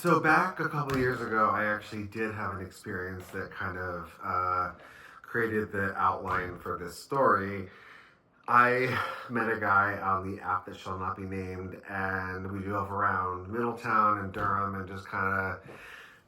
So back a couple of years ago, I actually did have an experience that kind of created the outline for this story. I met a guy on the app that shall not be named, and we drove around Middletown and Durham and just kind of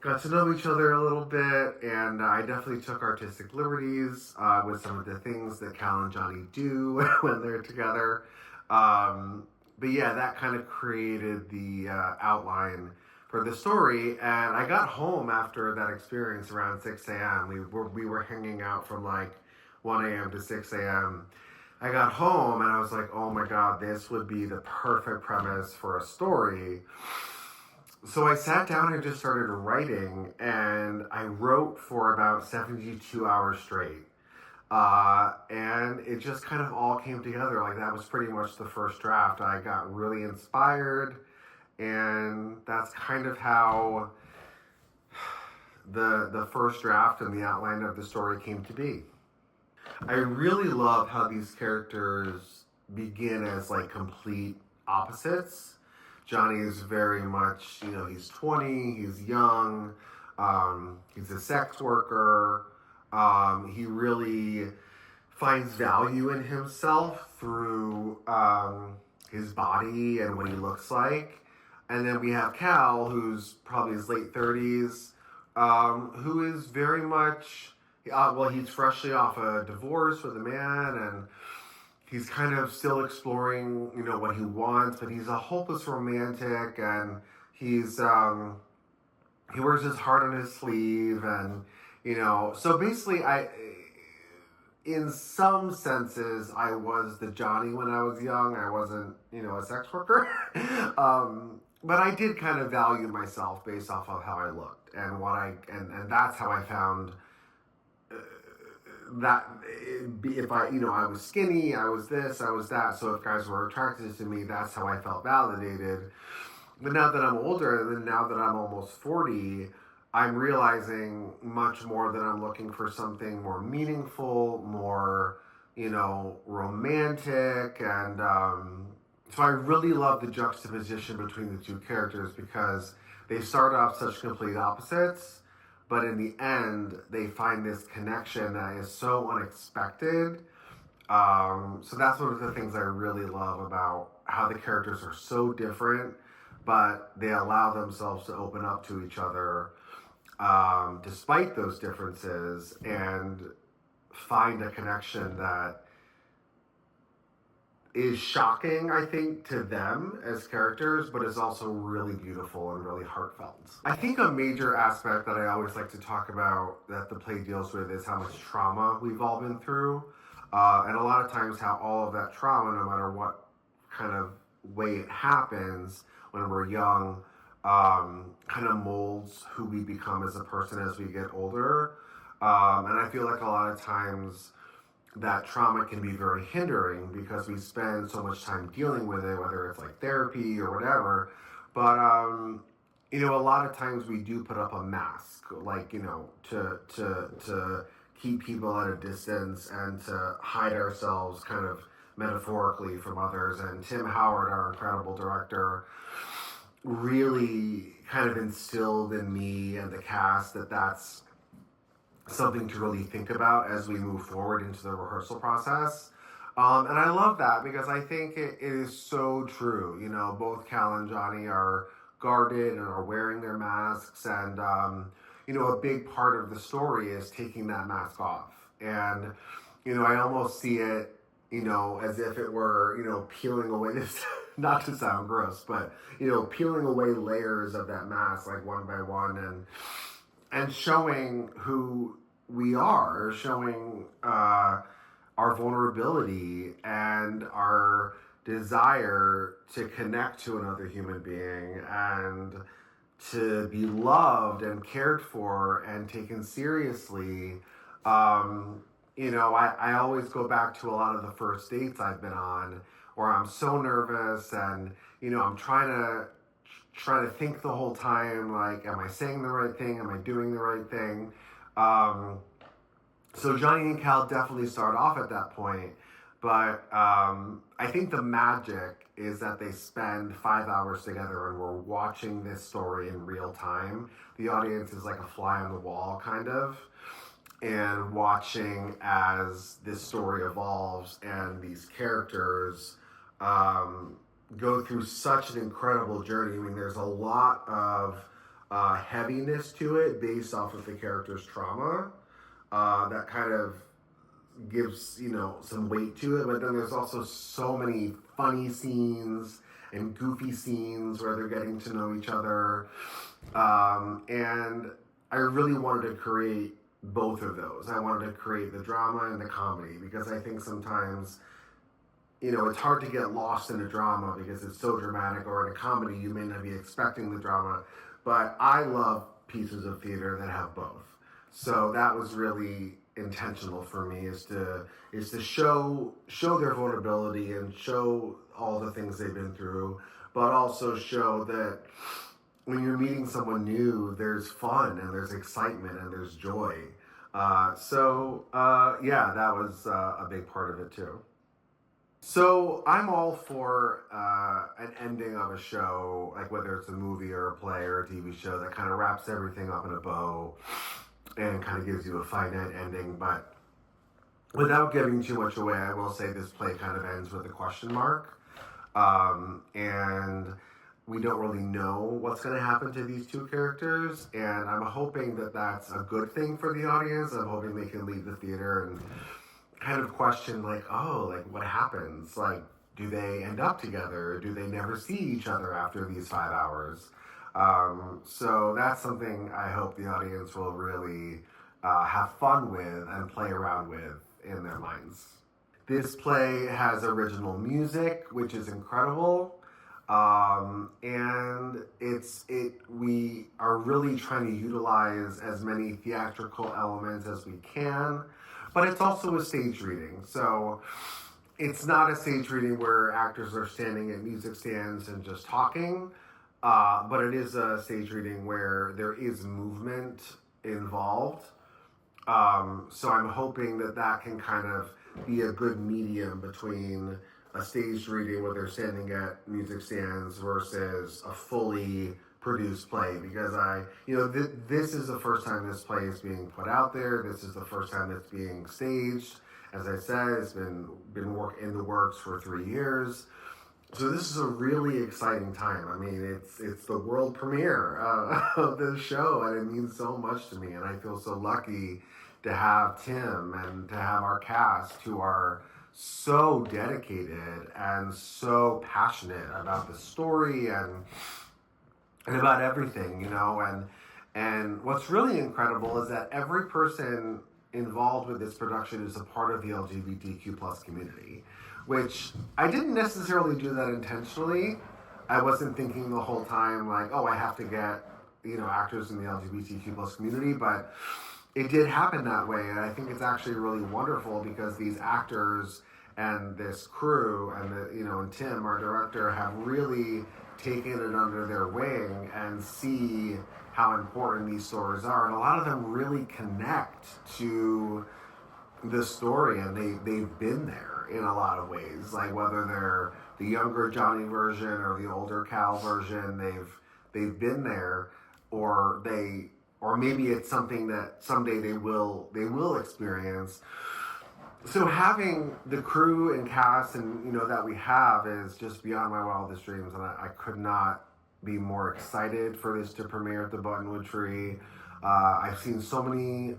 got to know each other a little bit. And I definitely took artistic liberties with some of the things that Cal and Johnny do when they're together. But yeah, that kind of created the outline for the story. And I got home after that experience around 6 a.m. We were hanging out from like 1 a.m. to 6 a.m. I got home and I was like, oh my God, this would be the perfect premise for a story. So I sat down and just started writing, and I wrote for about 72 hours straight. And it just kind of all came together. Like, that was pretty much the first draft. I got really inspired, and that's kind of how the first draft and the outline of the story came to be. I really love how these characters begin as like complete opposites. Johnny is very much, he's 20, he's young, he's a sex worker. He really finds value in himself through his body and what he looks like. And then we have Cal, who's probably his late 30s, who is very much, he's freshly off a divorce with a man, and he's kind of still exploring, what he wants, but he's a hopeless romantic, and he's, he wears his heart on his sleeve, and, so basically in some senses, I was the Johnny when I was young. I wasn't, a sex worker. But I did kind of value myself based off of how I looked and and that's how I found that if I was skinny, I was this, I was that. So if guys were attracted to me, that's how I felt validated. But now that I'm older, and now that I'm almost 40, I'm realizing much more that I'm looking for something more meaningful, more, romantic. And so I really love the juxtaposition between the two characters, because they start off such complete opposites, but in the end, they find this connection that is so unexpected. So that's one of the things I really love about how the characters are so different, but they allow themselves to open up to each other despite those differences, and find a connection that is shocking, I think, to them as characters, but is also really beautiful and really heartfelt. I think a major aspect that I always like to talk about that the play deals with is how much trauma we've all been through. And a lot of times how all of that trauma, no matter what kind of way it happens when we're young, kind of molds who we become as a person as we get older. And I feel like a lot of times that trauma can be very hindering because we spend so much time dealing with it, whether it's like therapy or whatever. But, a lot of times we do put up a mask, like, to keep people at a distance and to hide ourselves kind of metaphorically from others. And Tim Howard, our incredible director, really kind of instilled in me and the cast that that's something to really think about as we move forward into the rehearsal process. And I love that because I think it is so true. Both Cal and Johnny are guarded and are wearing their masks. And, a big part of the story is taking that mask off. And, I almost see it, as if it were, peeling away this, not to sound gross, but, peeling away layers of that mask, like one by one, and showing who we are, showing our vulnerability and our desire to connect to another human being and to be loved and cared for and taken seriously. I always go back to a lot of the first dates I've been on where I'm so nervous and, I'm trying to think the whole time, like, am I saying the right thing? Am I doing the right thing? So Johnny and Cal definitely start off at that point, but I think the magic is that they spend 5 hours together and we're watching this story in real time. The audience is like a fly on the wall, kind of, and watching as this story evolves and these characters go through such an incredible journey. I mean, there's a lot of heaviness to it based off of the character's trauma that kind of gives, some weight to it. But then there's also so many funny scenes and goofy scenes where they're getting to know each other. And I really wanted to create both of those. I wanted to create the drama and the comedy because I think sometimes, it's hard to get lost in a drama because it's so dramatic, or in a comedy, you may not be expecting the drama. But I love pieces of theater that have both. So that was really intentional for me, is to show their vulnerability and show all the things they've been through, but also show that when you're meeting someone new, there's fun and there's excitement and there's joy. Yeah, that was a big part of it too. So I'm all for an ending of a show, like whether it's a movie or a play or a TV show, that kind of wraps everything up in a bow and kind of gives you a finite ending. But without giving too much away, I will say this play kind of ends with a question mark. And we don't really know what's going to happen to these two characters. And I'm hoping that that's a good thing for the audience. I'm hoping they can leave the theater and kind of question, what happens? Like, do they end up together? Do they never see each other after these 5 hours? So that's something I hope the audience will really have fun with and play around with in their minds. This play has original music, which is incredible. And we are really trying to utilize as many theatrical elements as we can, but it's also a stage reading. So it's not a stage reading where actors are standing at music stands and just talking, but it is a stage reading where there is movement involved. So I'm hoping that can kind of be a good medium between a staged reading where they're standing at music stands versus a fully produced play, because this is the first time this play is being put out there. This is the first time it's being staged. As I said, it's been in the works for 3 years. So this is a really exciting time. I mean, it's the world premiere of this show, and it means so much to me. And I feel so lucky to have Tim and to have our cast who are so dedicated and so passionate about the story and about everything, and what's really incredible is that every person involved with this production is a part of the LGBTQ plus community, which I didn't necessarily do that intentionally. I wasn't thinking the whole time like, oh, I have to get, actors in the LGBTQ plus community, but it did happen that way. And I think it's actually really wonderful because these actors and this crew and and Tim, our director, have really taken it under their wing and see how important these stories are. And a lot of them really connect to the story, and they've been there in a lot of ways. Like whether they're the younger Johnny version or the older Cal version, they've been there, or maybe it's something that someday they will experience. So having the crew and cast and that we have is just beyond my wildest dreams, and I could not be more excited for this to premiere at the Buttonwood Tree. I've seen so many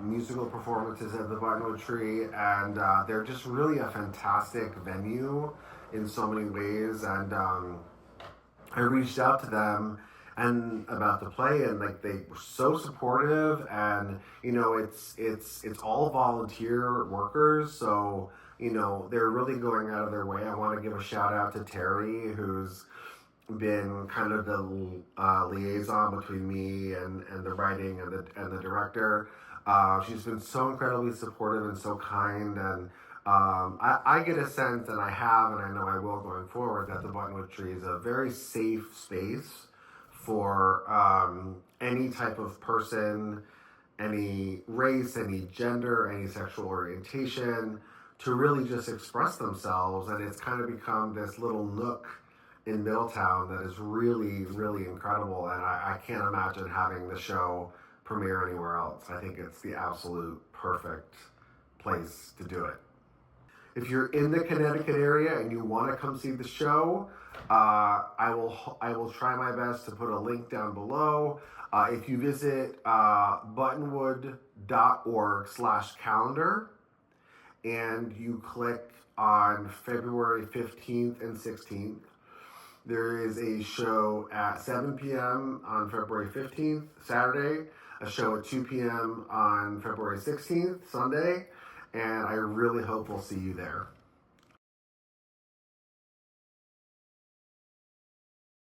musical performances at the Buttonwood Tree, and they're just really a fantastic venue in so many ways. And I reached out to them and about the play, and they were so supportive, and it's all volunteer workers, so they're really going out of their way. I want to give a shout out to Terry, who's been kind of the liaison between me and the writing and the director. She's been so incredibly supportive and so kind, and I get a sense, and I have, and I know I will going forward, that the Buttonwood Tree is a very safe space for any type of person, any race, any gender, any sexual orientation, to really just express themselves. And it's kind of become this little nook in Middletown that is really, really incredible. And I can't imagine having the show premiere anywhere else. I think it's the absolute perfect place to do it. If you're in the Connecticut area and you want to come see the show, I will try my best to put a link down below. If you visit buttonwood.org/calendar and you click on February 15th and 16th, there is a show at 7 p.m. on February 15th, Saturday, a show at 2 p.m. on February 16th, Sunday, and I really hope we'll see you there.